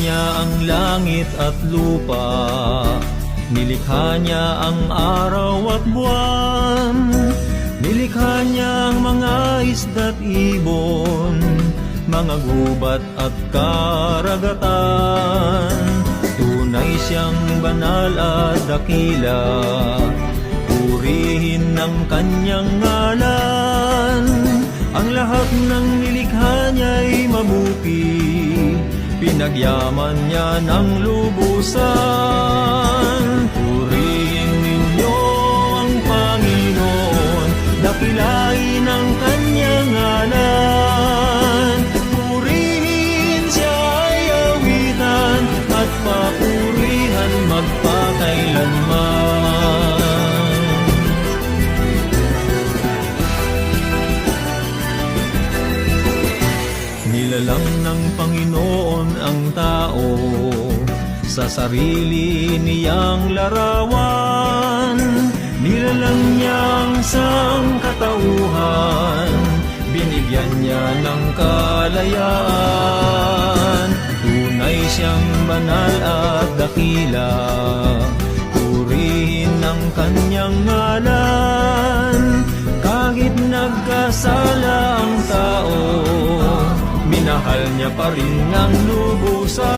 niya ang langit at lupa, nilikha niya ang araw at buwan, nilikha niya ang mga isda't ibon, mga gubat at karagatan. Tunay siyang banal at dakila, purihin ang kanyang ngalan. Ang lahat ng nilikha niya'y mabuti, pinagyaman niya ng lubusan. Purihin ninyo ang Panginoon, dakilain ang kanyang ngalan. Purihin siya ay awitan, at papurihan magpakailanman. Nilalang ng Panginoon ang tao, sa sarili niyang larawan. Nilalang niya ang sangkatauhan, binigyan niya ng kalayaan. Tunay siyang banal at dakila, purihin ang kanyang ngalan. Kahit nagkasala ang tao, minahal niya pa rin ang lubusan.